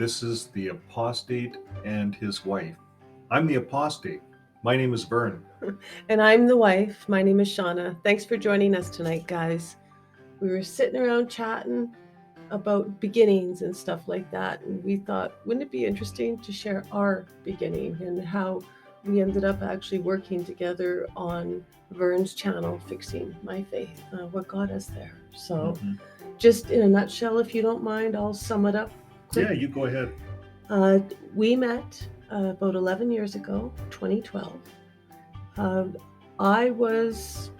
This is the Apostate and His Wife. I'm the apostate. My name is Vern. And I'm the wife. My name is Shauna. Thanks for joining us tonight, guys. We were sitting around chatting about beginnings and stuff like that. And we thought, wouldn't it be interesting to share our beginning and how we ended up actually working together on Vern's channel, Fixing My Faith, what got us there. So, just in a nutshell, if you don't mind, I'll sum it up quick. Yeah, you go ahead. We met about 11 years ago, 2012. I was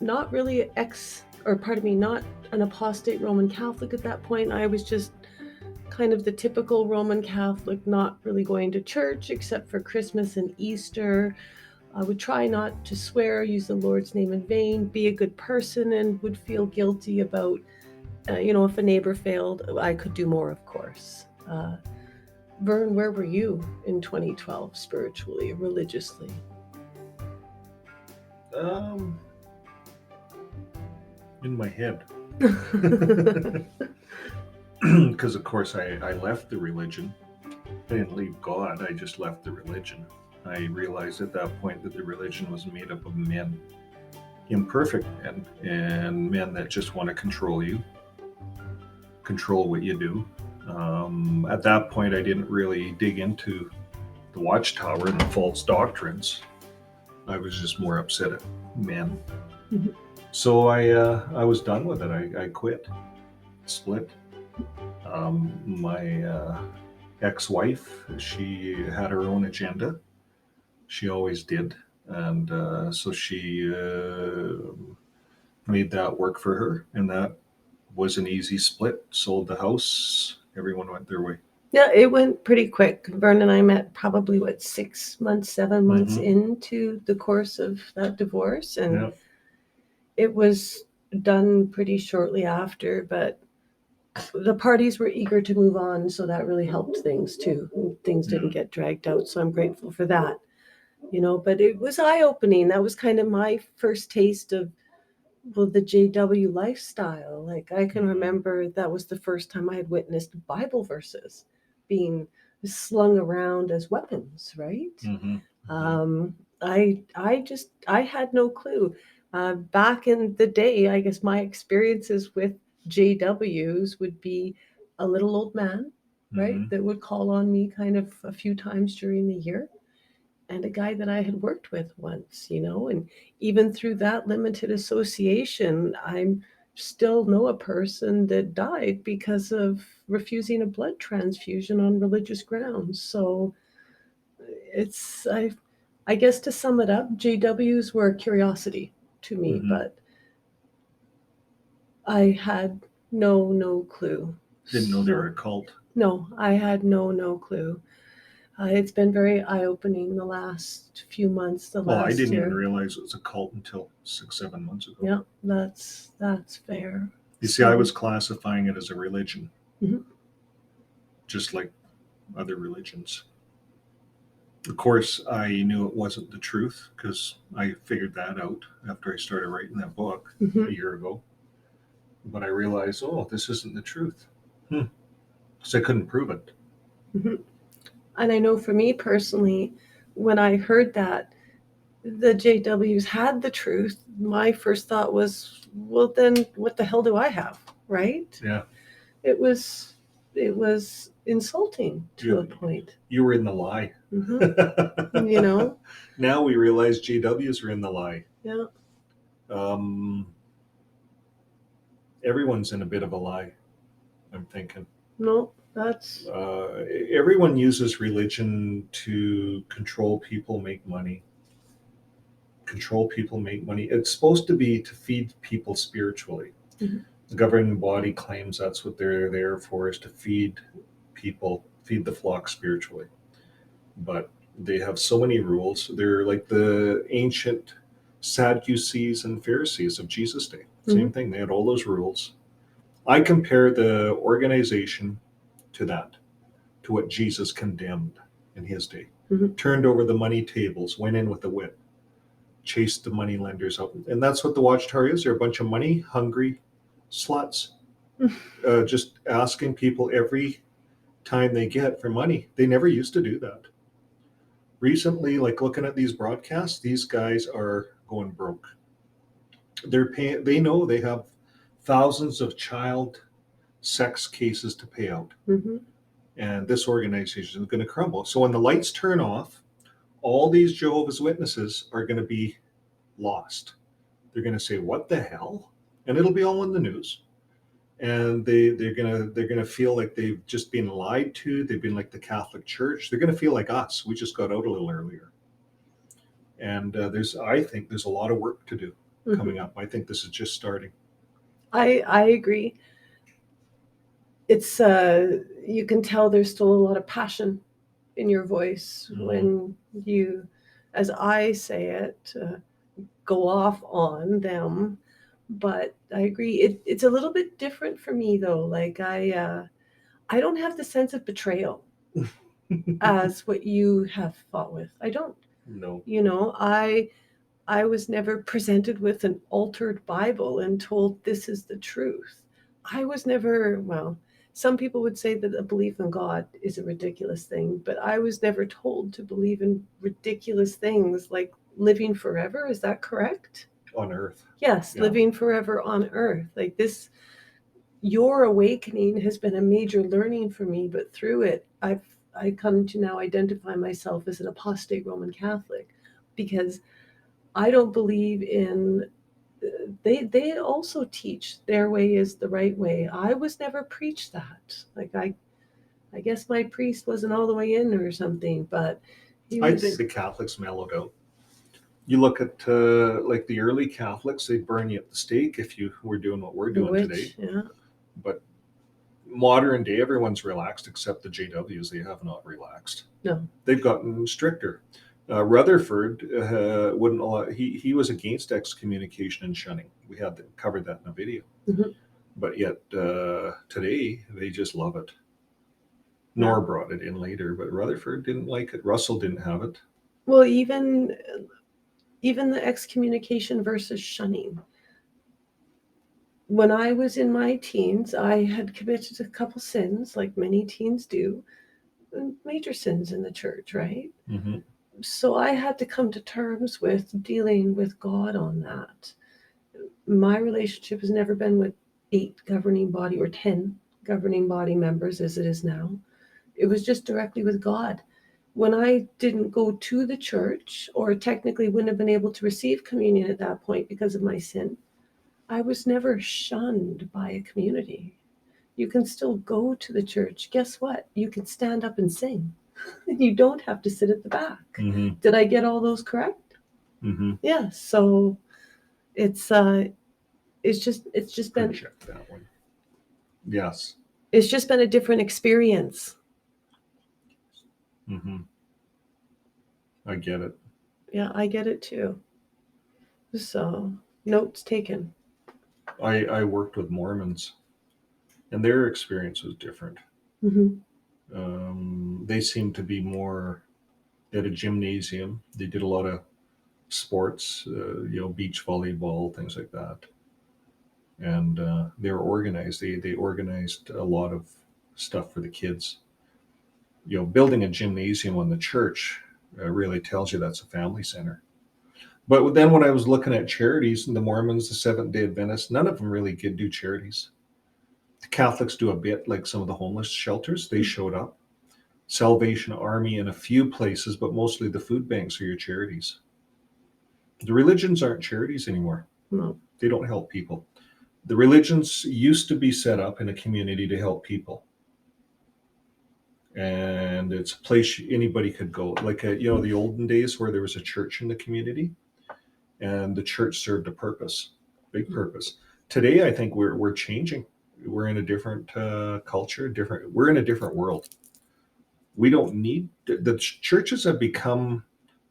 not really not an apostate Roman Catholic at that point. I was just kind of the typical Roman Catholic, not really going to church except for Christmas and Easter. I would try not to swear, use the Lord's name in vain, be a good person, and would feel guilty about, if a neighbor failed, I could do more, of course. Vern, where were you in 2012 spiritually, religiously? In my head. Because of course I left the religion. I didn't leave God, I just left the religion. I realized at that point that the religion was made up of men, imperfect men, and men that just want to control you, control what you do. At that point I didn't really dig into the Watchtower and the false doctrines. I was just more upset at men. Mm-hmm. So I was done with it. I quit, split. My ex-wife, she had her own agenda. She always did. And so she made that work for her. And that was an easy split. Sold the house. Everyone went their way. Yeah, it went pretty quick. Vern and I met probably, 7 months into the course of that divorce. And it was done pretty shortly after, but the parties were eager to move on, so that really helped things too. Things didn't get dragged out, so I'm grateful for that. But it was eye-opening. That was kind of my first taste of the JW lifestyle. Like, I can remember that was the first time I had witnessed Bible verses being slung around as weapons, right? I had no clue. Back in the day, I guess my experiences with JWs would be a little old man, right, that would call on me kind of a few times during the year, and a guy that I had worked with once, and even through that limited association, I still know a person that died because of refusing a blood transfusion on religious grounds. So I guess to sum it up, JWs were a curiosity to me, but I had no clue. Didn't know they were a cult. No, I had no clue. It's been very eye-opening the last few months. I didn't even realize it was a cult until 6-7 months ago. Yeah, that's fair. You see, I was classifying it as a religion, just like other religions. Of course, I knew it wasn't the truth because I figured that out after I started writing that book a year ago. But I realized, this isn't the truth. Because I couldn't prove it. And I know for me personally, when I heard that the JWs had the truth, my first thought was, well, then what the hell do I have, right? Yeah. It was insulting to a point. You were in the lie. Now we realize JWs are in the lie. Yeah. Everyone's in a bit of a lie, I'm thinking. No, that's... everyone uses religion to control people, make money. It's supposed to be to feed people spiritually. The governing body claims that's what they're there for, is to feed people, feed the flock spiritually. But they have so many rules. They're like the ancient Sadducees and Pharisees of Jesus' day. Same thing. They had all those rules. I compare the organization to that, to what Jesus condemned in his day. Turned over the money tables, went in with a whip, chased the money lenders out. And that's what the Watchtower is. They're a bunch of money-hungry sluts, just asking people every time they get for money. They never used to do that. Recently, like looking at these broadcasts, these guys are going broke. They're paying, they know they have thousands of child sex cases to pay out. Mm-hmm. And this organization is going to crumble. So when the lights turn off, all these Jehovah's Witnesses are going to be lost. They're going to say, "What the hell?" And it'll be all in the news. And they're gonna feel like they've just been lied to. They've been like the Catholic Church. They're gonna feel like us. We just got out a little earlier. And I think there's a lot of work to do coming up. I think this is just starting. I agree. It's you can tell there's still a lot of passion in your voice when you, as I say it, go off on them. But I agree. It's a little bit different for me though. Like I don't have the sense of betrayal as what you have fought with. I don't. No. You know, I was never presented with an altered Bible and told this is the truth. I was never, well, some people would say that a belief in God is a ridiculous thing, but I was never told to believe in ridiculous things like living forever. Is that correct? On earth. Yes, yeah. Living forever on earth. Like this, your awakening has been a major learning for me, but through it, I come to now identify myself as an apostate Roman Catholic because I don't believe in, they also teach their way is the right way. I was never preached that. Like I guess my priest wasn't all the way in or something, but I think the Catholics mellowed out. You look at like the early Catholics, they'd burn you at the stake if you were doing what we're doing today. Yeah. But modern day, everyone's relaxed except the JWs. They have not relaxed. No. They've gotten stricter. Rutherford wouldn't allow, he was against excommunication and shunning. We had covered that in a video. Mm-hmm. But yet today, they just love it. Nor brought it in later, but Rutherford didn't like it. Russell didn't have it. Well, even the excommunication versus shunning. When I was in my teens, I had committed a couple sins, like many teens do, major sins in the church, right? Mm-hmm. So I had to come to terms with dealing with God on that. My relationship has never been with 8 governing body or 10 governing body members as it is now. It was just directly with God. When I didn't go to the church, or technically wouldn't have been able to receive communion at that point because of my sin, I was never shunned by a community. You can still go to the church. Guess what? You can stand up and sing. You don't have to sit at the back. Mm-hmm. Did I get all those correct? Mm-hmm. Yeah. So it's just been. Check that one. Yes. It's just been a different experience. Mm-hmm. I get it. Yeah, I get it too. So notes taken. I worked with Mormons, and their experience was different. Mm-hmm. They seemed to be more at a gymnasium. They did a lot of sports, beach volleyball, things like that. And they were organized. They organized a lot of stuff for the kids. Building a gymnasium on the church really tells you that's a family center. But then when I was looking at charities, and the Mormons, the Seventh-day Adventists, none of them really do charities. The Catholics do a bit, like some of the homeless shelters. They showed up. Salvation Army in a few places, but mostly the food banks are your charities. The religions aren't charities anymore. No. They don't help people. The religions used to be set up in a community to help people. And it's a place anybody could go. Like, the olden days where there was a church in the community, and the church served a purpose, big purpose. Today, I think we're changing. We're in a different culture, we're in a different world. We don't need, the churches have become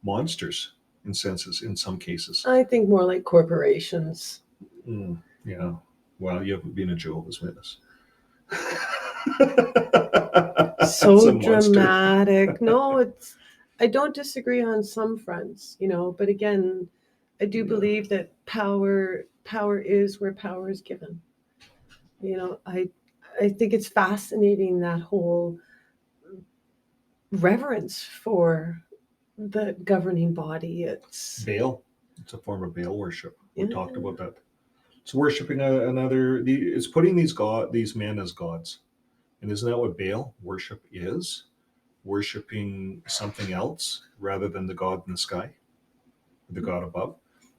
monsters in some cases. I think more like corporations. Yeah. Well, you haven't been a Jehovah's Witness. So dramatic. No, I don't disagree on some fronts, but again, I do believe that power is where power is given. I think it's fascinating, that whole reverence for the governing body. It's Baal. It's a form of Baal worship. We Yeah. talked about that. It's worshiping it's putting these men as gods. And isn't that what Baal worship is? Worshiping something else rather than the God in the sky, the God above.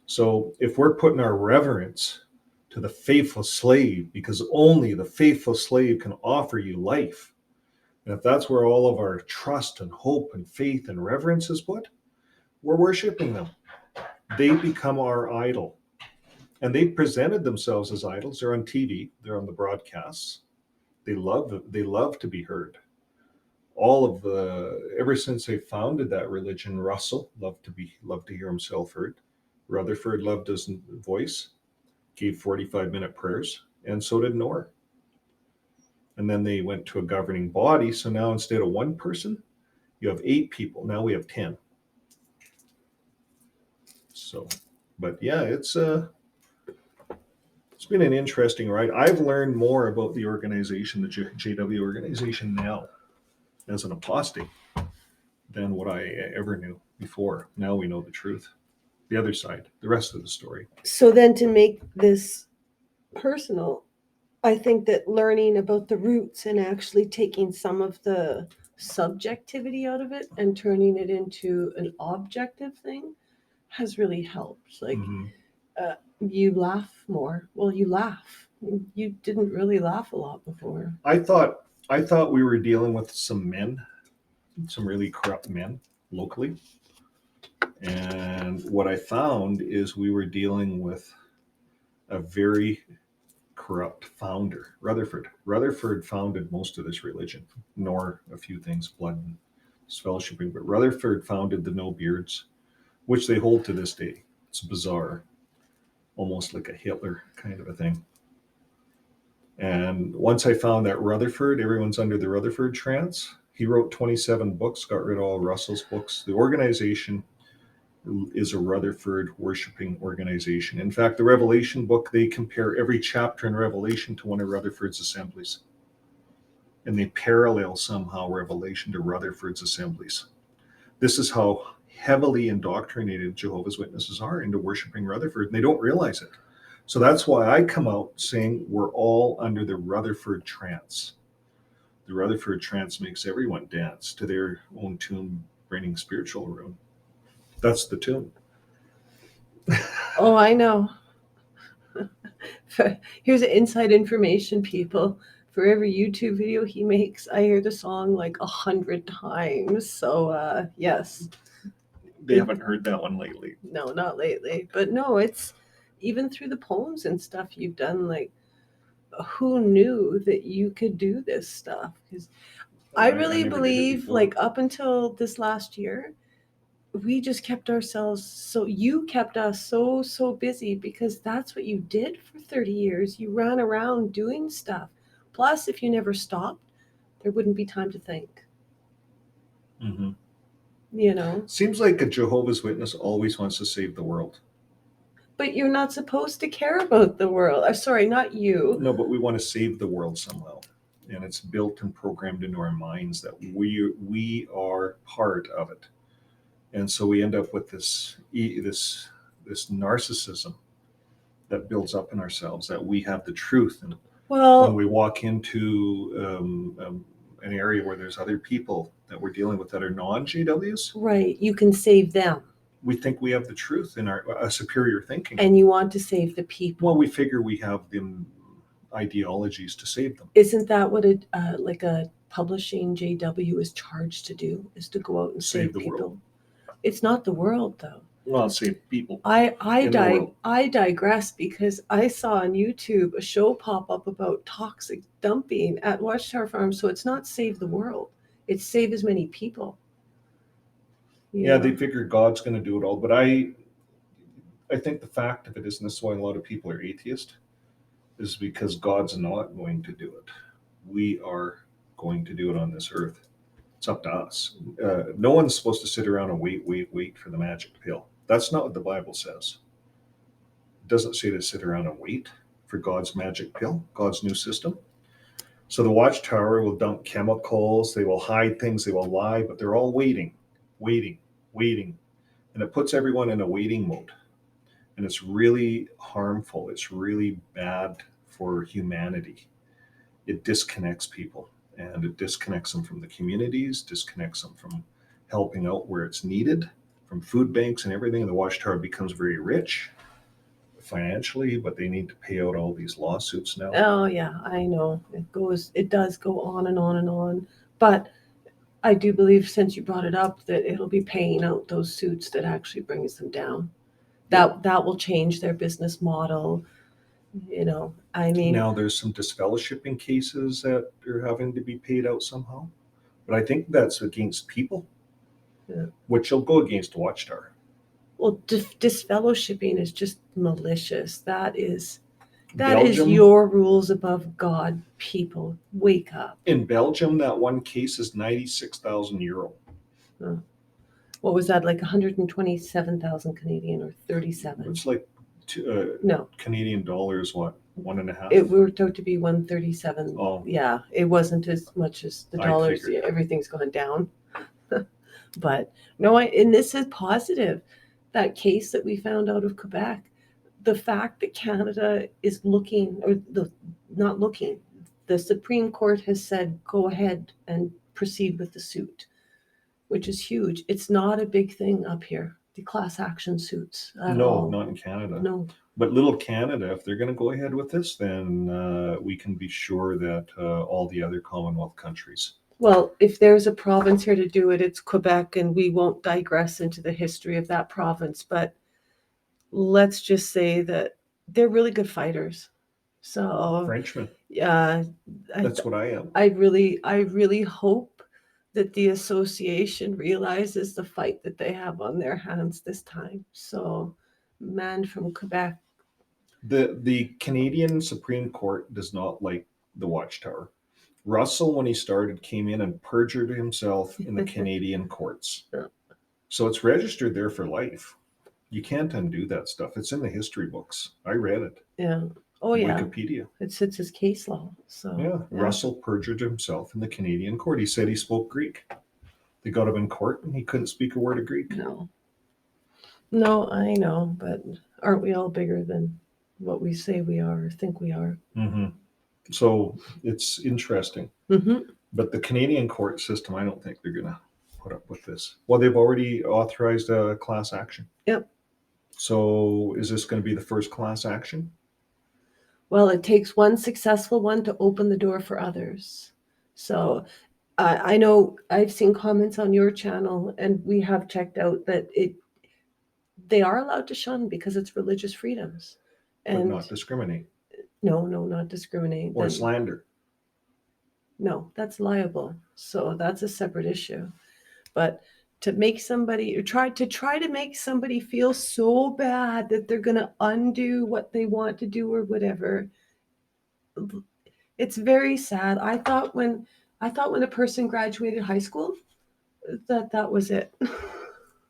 So if we're putting our reverence to the faithful slave, because only the faithful slave can offer you life, and if that's where all of our trust and hope and faith and reverence is put, we're worshiping them. They become our idol. And they presented themselves as idols. They're on TV, they're on the broadcasts. They love to be heard. Ever since they founded that religion, Russell loved to hear himself heard. Rutherford loved his voice, gave 45-minute prayers, and so did Noor. And then they went to a governing body. So now instead of one person, you have 8 people. Now we have 10. So, but yeah, it's been an interesting ride. I've learned more about the organization, the JW organization now as an apostate than what I ever knew before. Now we know the truth, the other side, the rest of the story. So then to make this personal, I think that learning about the roots and actually taking some of the subjectivity out of it and turning it into an objective thing has really helped. Like, you laugh more. Well, you laugh. You didn't really laugh a lot before. I thought we were dealing with some really corrupt men locally. And what I found is we were dealing with a very corrupt founder, Rutherford. Rutherford founded most of this religion, nor a few things, blood and fellowshipping. But Rutherford founded the no beards, which they hold to this day. It's bizarre, almost like a Hitler kind of a thing. And once I found that Rutherford, everyone's under the Rutherford trance. He wrote 27 books, got rid of all Russell's books. The organization is a Rutherford worshiping organization. In fact, the Revelation book, they compare every chapter in Revelation to one of Rutherford's assemblies. And they parallel somehow Revelation to Rutherford's assemblies. This is how heavily indoctrinated Jehovah's Witnesses are into worshiping Rutherford, and they don't realize it. So that's why I come out saying we're all under the Rutherford trance. The Rutherford trance makes everyone dance to their own tune, bringing spiritual rune. That's the tune. Oh, I know. Here's inside information, people. For every YouTube video he makes, I hear the song like 100 times. So, yes. They haven't heard that one lately. No, not lately. But no, it's even through the poems and stuff you've done, like, who knew that you could do this stuff? Because I really believe, like, up until this last year, we just kept ourselves you kept us so busy because that's what you did for 30 years. You ran around doing stuff. Plus, if you never stopped, there wouldn't be time to think. Mm-hmm. You know? Seems like a Jehovah's Witness always wants to save the world. But you're not supposed to care about the world. Sorry, not you. No, but we want to save the world somehow. And it's built and programmed into our minds that we are part of it. And so we end up with this narcissism that builds up in ourselves, that we have the truth. And when we walk into an area where there's other people that we're dealing with that are non-JWs. Right, you can save them. We think we have the truth in our superior thinking. And you want to save the people. Well, we figure we have the ideologies to save them. Isn't that what a publishing JW is charged to do, is to go out and save the people? World. It's not the world, though. Well, save people. I digress, because I saw on YouTube a show pop up about toxic dumping at Watchtower Farm. So it's not save the world. It's save as many people. Yeah, they figure God's going to do it all. But I think the fact of it is, and this is why a lot of people are atheist, is because God's not going to do it. We are going to do it on this earth. It's up to us. No one's supposed to sit around and wait for the magic pill. That's not what the Bible says. It doesn't say to sit around and wait for God's magic pill, God's new system. So the watchtower will dump chemicals, they will hide things, they will lie, but they're all waiting, waiting, waiting. And it puts everyone in a waiting mode. And it's really harmful. It's really bad for humanity. It disconnects people, and it disconnects them from the communities, disconnects them from helping out where it's needed, from food banks and everything. And the watchtower becomes very rich financially, but they need to pay out all these lawsuits now. Oh yeah, I know. It does go on and on and on. But I do believe, since you brought it up, that it'll be paying out those suits that actually brings them down. That will change their business model. I mean, Now there's some disfellowshipping cases that are having to be paid out somehow, but I think that's against people, yeah. which will go against Watchtower. Well, disfellowshipping is just malicious. That is Belgium, your rules above God. People, wake up. in Belgium, that one case is 96,000 euro. Oh. What was that, like 127,000 Canadian or 37? It's like No, Canadian dollars, what, 1.5? it worked out to be 137. Oh. Yeah, it wasn't as much as the I dollars. figured. Everything's gone down. But no, and this is positive. That case that we found out of Quebec, the fact that Canada is looking, or not looking, the Supreme Court has said go ahead and proceed with the suit, which is huge. It's not a big thing up here, the class action suits at all. No, not in Canada. No. But little Canada, if they're going to go ahead with this, then we can be sure that all the other Commonwealth countries. Well, if there's a province here to do it, it's Quebec, and we won't digress into the history of that province. But let's just say that they're really good fighters. So Frenchmen. yeah, That's what I am. I really hope that the association realizes the fight that they have on their hands this time. So, man from Quebec. The Canadian Supreme Court does not like the Watchtower. Russell, when he started, came in and perjured himself in the Canadian courts. Yeah. So it's registered there for life. You can't undo that stuff. It's in the history books. I read it. Yeah. Oh yeah. Wikipedia. It sits as case law. So yeah. Russell perjured himself in the Canadian court. He said he spoke Greek. They got him in court and he couldn't speak a word of Greek. No, I know, but aren't we all bigger than what we say we are or think we are? Mm-hmm. So it's interesting. Mm-hmm. But the Canadian court system, I don't think they're going to put up with this. Well, they've already authorized a class action. Yep. So is this going to be the first class action? Well, it takes one successful one to open the door for others. So I know I've seen comments on your channel, and we have checked out that they are allowed to shun because it's religious freedoms. And but not discriminate. No, not discriminate. Or slander. No, that's liable. So that's a separate issue. But to make somebody, or try to make somebody feel so bad that they're going to undo what they want to do or whatever, it's very sad. I thought when a person graduated high school that was it.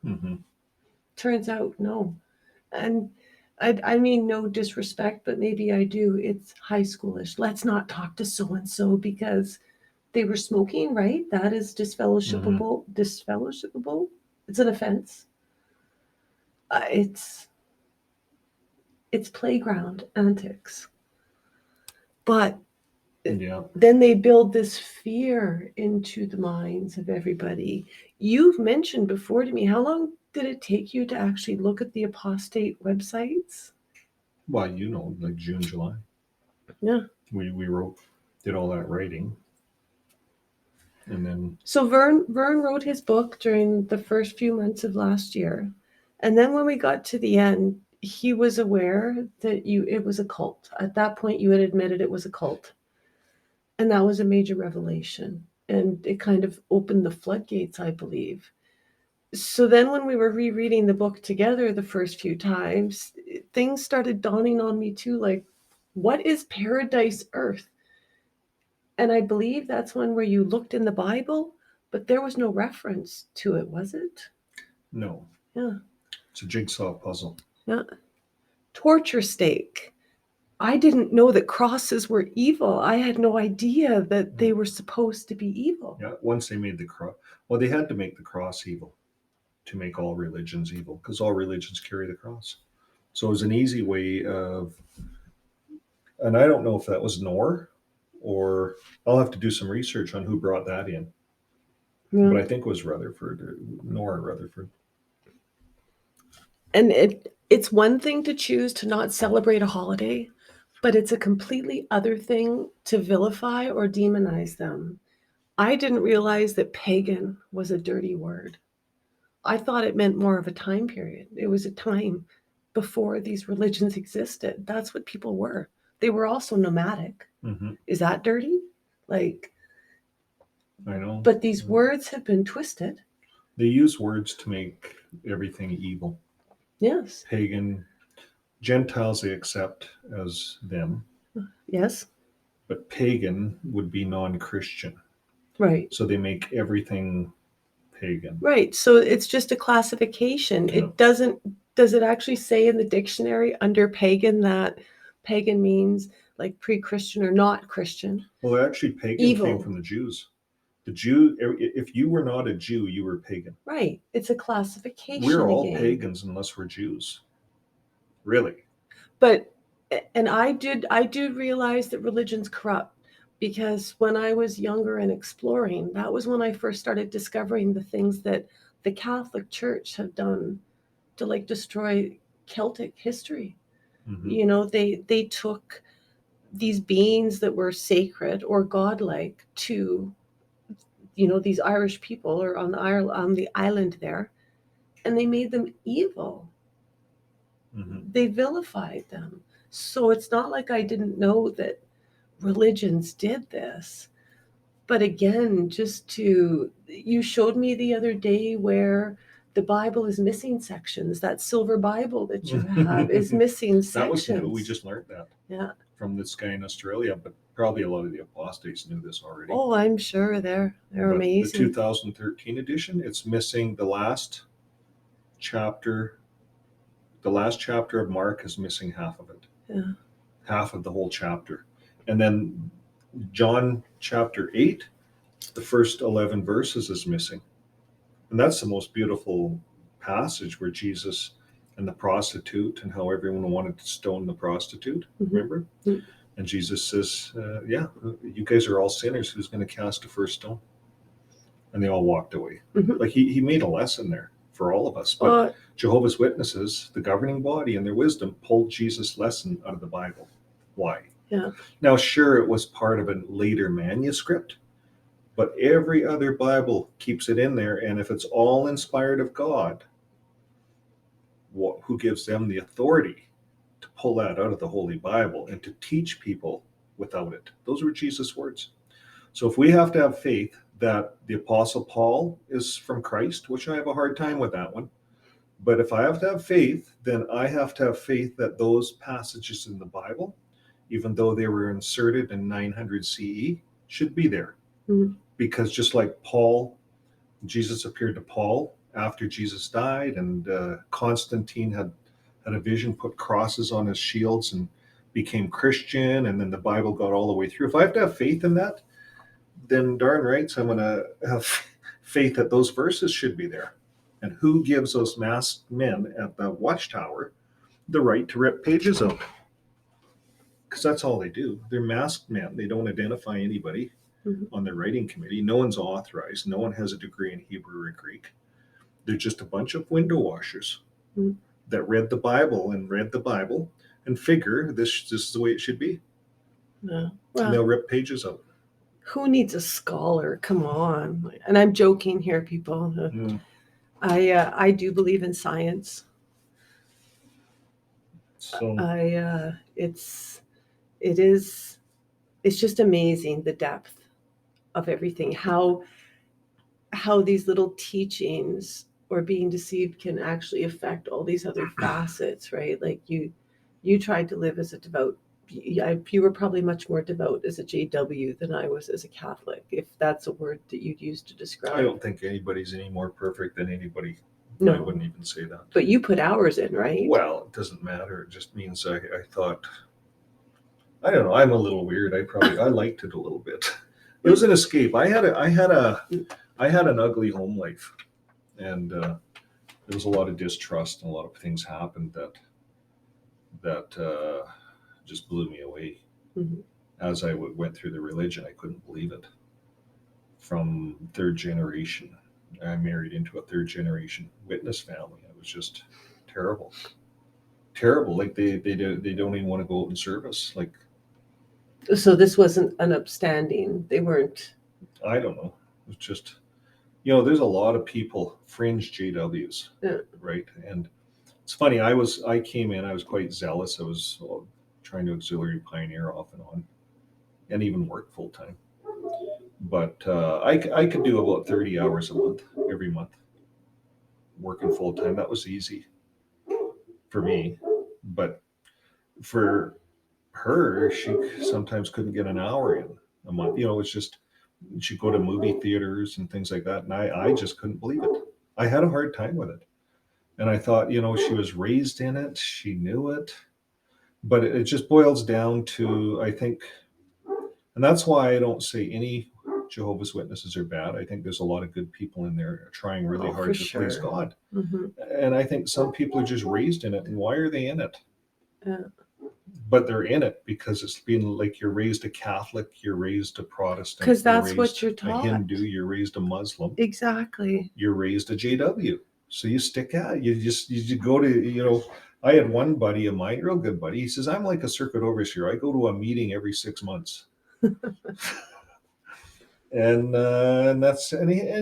Mm-hmm. Turns out no. And I mean, no disrespect, but maybe I do. It's high schoolish. Let's not talk to so-and-so because they were smoking, right? That is disfellowshippable. Mm-hmm. Disfellowshippable. It's an offense. It's playground antics. But then they build this fear into the minds of everybody. You've mentioned before to me, how long did it take you to actually look at the apostate websites? Well, like June, July. Yeah. We did all that writing. And then so Vern wrote his book during the first few months of last year. And then when we got to the end, he was aware that it was a cult. At that point, you had admitted it was a cult. And that was a major revelation. And it kind of opened the floodgates, I believe. So then when we were rereading the book together the first few times, things started dawning on me too, like, what is paradise earth? And I believe that's one where you looked in the Bible, but there was no reference to it, was it? No. Yeah. It's a jigsaw puzzle. Yeah. Torture stake. I didn't know that crosses were evil. I had no idea that they were supposed to be evil. Yeah, once they made the cross, well, they had to make the cross evil to make all religions evil, because all religions carry the cross. So it was an easy way of, and I don't know if that was Knorr, or I'll have to do some research on who brought that in. Yeah. But I think it was Rutherford, Knorr Rutherford. And it's one thing to choose to not celebrate a holiday, but it's a completely other thing to vilify or demonize them. I didn't realize that pagan was a dirty word. I thought it meant more of a time period. It was a time before these religions existed. That's what people were. They were also nomadic. Mm-hmm. Is that dirty? Like, I know. but these words have been twisted. They use words to make everything evil. Yes. Pagan, Gentiles they accept as them. Yes. But pagan would be non-Christian. Right. So they make everything pagan. Right. So it's just a classification. Yeah. It doesn't, does it actually say in the dictionary under pagan that pagan means like pre-Christian or not Christian? Well, actually, pagan Evil. came from the Jews. The Jew, if you were not a Jew, you were pagan. Right. It's a classification. We're all again. pagans unless we're Jews. Really. But, and I do realize that religion's corrupt, because when I was younger and exploring, that was when I first started discovering the things that the Catholic Church had done to like destroy Celtic history. Mm-hmm. You know, they took these beings that were sacred or godlike to, you know, these Irish people or on the island there, and they made them evil. Mm-hmm. They vilified them. So it's not like I didn't know that religions did this. But again, you showed me the other day where the Bible is missing sections. That silver Bible that you have is missing sections. That was new. We just learned that. Yeah. From this guy in Australia, but probably a lot of the apostates knew this already. Oh, I'm sure they're amazing. The 2013 edition, it's missing the last chapter. The last chapter of Mark is missing half of it. Yeah. Half of the whole chapter. And then John chapter 8, the first 11 verses is missing. And that's the most beautiful passage where Jesus and the prostitute and how everyone wanted to stone the prostitute, remember? Mm-hmm. And Jesus says, you guys are all sinners. Who's going to cast the first stone? And they all walked away. Mm-hmm. Like he made a lesson there for all of us. But Jehovah's Witnesses, the governing body in their wisdom, pulled Jesus' lesson out of the Bible. Why? Yeah. Now, sure, it was part of a later manuscript, but every other Bible keeps it in there. And if it's all inspired of God, who gives them the authority to pull that out of the Holy Bible and to teach people without it? Those were Jesus' words. So if we have to have faith that the Apostle Paul is from Christ, which I have a hard time with that one, but if I have to have faith, then I have to have faith that those passages in the Bible, even though they were inserted in 900 CE, should be there. Mm-hmm. Because just like Paul, Jesus appeared to Paul after Jesus died, and Constantine had a vision, put crosses on his shields and became Christian, and then the Bible got all the way through. If I have to have faith in that, then darn right, so I'm going to have faith that those verses should be there. And who gives those masked men at the watchtower the right to rip pages out? Because that's all they do. They're masked men. They don't identify anybody on their writing committee. No one's authorized. No one has a degree in Hebrew or Greek. They're just a bunch of window washers that read the Bible and figure this is the way it should be. Yeah. Well, and they'll rip pages out. Who needs a scholar? Come on. And I'm joking here, people. I do believe in science. So it's just amazing, the depth of everything, how these little teachings or being deceived can actually affect all these other facets, right? Like you tried to live as a devout. You were probably much more devout as a JW than I was as a Catholic, if that's a word that you'd use to describe. I don't think anybody's any more perfect than anybody. No. I wouldn't even say that. But you put hours in, right? Well, it doesn't matter. It just means I thought I don't know. I'm a little weird. I liked it a little bit. It was an escape. I had an ugly home life, and there was a lot of distrust and a lot of things happened that just blew me away. Mm-hmm. As I went through the religion, I couldn't believe it. From third generation, I married into a third generation witness family. It was just terrible, terrible. Like they don't even want to go out in service. Like, So this wasn't an upstanding. They weren't. I don't know. It's just, there's a lot of people, fringe JWs, Yeah. right? And it's funny. I came in. I was quite zealous. I was trying to auxiliary pioneer off and on, and even work full time. But I could do about 30 hours a month, every month, working full time. That was easy for me. But for her, she sometimes couldn't get an hour in a month. It's just, she'd go to movie theaters and things like that. And I just couldn't believe it. I had a hard time with it. And I thought, she was raised in it. She knew it. But it just boils down to, I think, and that's why I don't say any Jehovah's Witnesses are bad. I think there's a lot of good people in there trying really hard to please God. Mm-hmm. And I think some people are just raised in it. And why are they in it? Yeah. But they're in it because it's been like, you're raised a Catholic, you're raised a Protestant. Because that's what you're taught. A Hindu, you're raised a Muslim. Exactly. You're raised a JW. So you stick at, you go to, I had one buddy of mine, real good buddy. He says, I'm like a circuit overseer. I go to a meeting every 6 months. And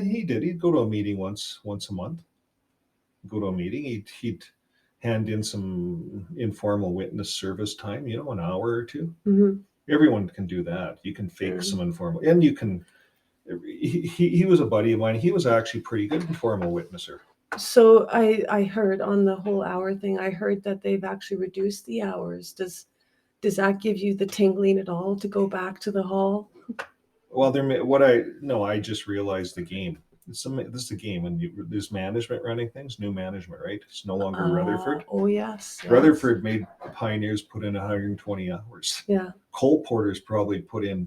he did. He'd go to a meeting once a month. Go to a meeting. He'd hand in some informal witness service time. An hour or two. Mm-hmm. Everyone can do that. You can fake some informal, and you can. He was a buddy of mine. He was actually pretty good informal witnesser. So I heard on the whole hour thing. I heard that they've actually reduced the hours. Does that give you the tingling at all to go back to the hall? Well, I just realized the game. This is a game, and there's management running things. New management, right? It's no longer Rutherford. Oh yes. Rutherford made pioneers put in 120 hours. Yeah. Coal porters probably put in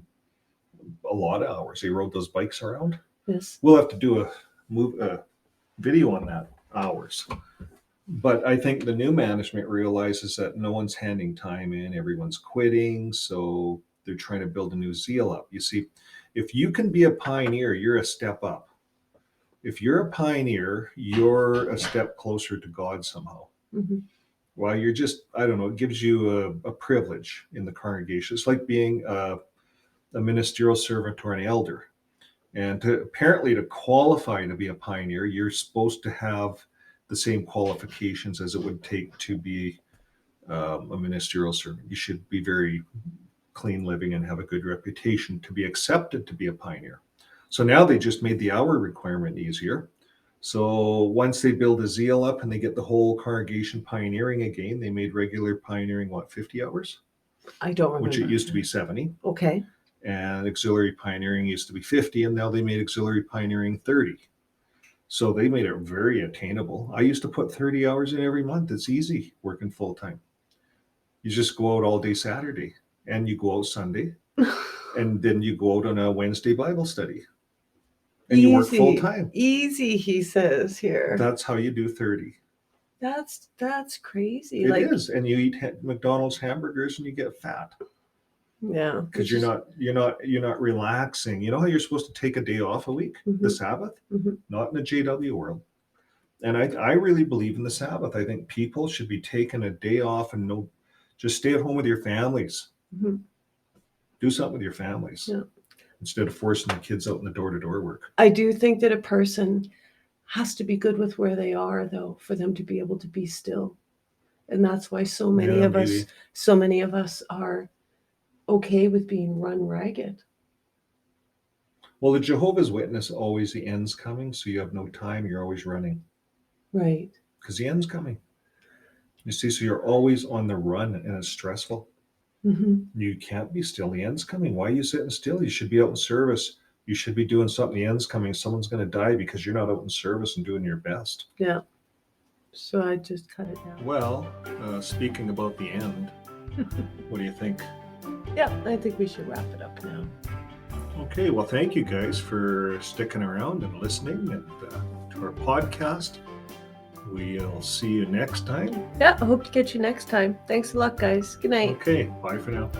a lot of hours. They rode those bikes around. Yes. We'll have to do a video on that, hours. But I think the new management realizes that no one's handing time in. Everyone's quitting, so they're trying to build a new zeal up. You see, if you can be a pioneer, you're a step up. If you're a pioneer, you're a step closer to God somehow. Mm-hmm. Well, you're just, I don't know, it gives you a privilege in the congregation. It's like being a ministerial servant or an elder. And apparently to qualify to be a pioneer, you're supposed to have the same qualifications as it would take to be a ministerial servant. You should be very clean living and have a good reputation to be accepted to be a pioneer. So now they just made the hour requirement easier. So once they build a zeal up and they get the whole congregation pioneering again, they made regular pioneering, 50 hours? I don't remember. Which it used to be 70. Okay. And auxiliary pioneering used to be 50, and now they made auxiliary pioneering 30. So they made it very attainable. I used to put 30 hours in every month. It's easy working full time. You just go out all day Saturday, and you go out Sunday, and then you go out on a Wednesday Bible study. And you work full time. Easy, he says here. That's how you do 30. That's crazy. It is. And you eat McDonald's hamburgers and you get fat. Yeah. Because you're not relaxing. You know how you're supposed to take a day off a week, mm-hmm. the Sabbath? Mm-hmm. Not in the JW world. And I really believe in the Sabbath. I think people should be taking a day off and just stay at home with your families. Mm-hmm. Do something with your families. Yeah. Instead of forcing the kids out in the door-to-door work. I do think that a person has to be good with where they are, though, for them to be able to be still. And that's why so many of us are okay with being run ragged. Well, the Jehovah's Witness, always the end's coming, so you have no time. You're always running. Right. Because the end's coming. You see, so you're always on the run, and it's stressful. Mm-hmm. You can't be still. The end's coming. Why are you sitting still? You should be out in service. You should be doing something. The end's coming. Someone's going to die because you're not out in service and doing your best. Yeah. So I just cut it down. Well, speaking about the end, what do you think? Yeah, I think we should wrap it up now. Okay, well, thank you guys for sticking around and listening to our podcast. We'll see you next time. Yeah, I hope to catch you next time. Thanks a lot, guys. Good night. Okay, bye for now.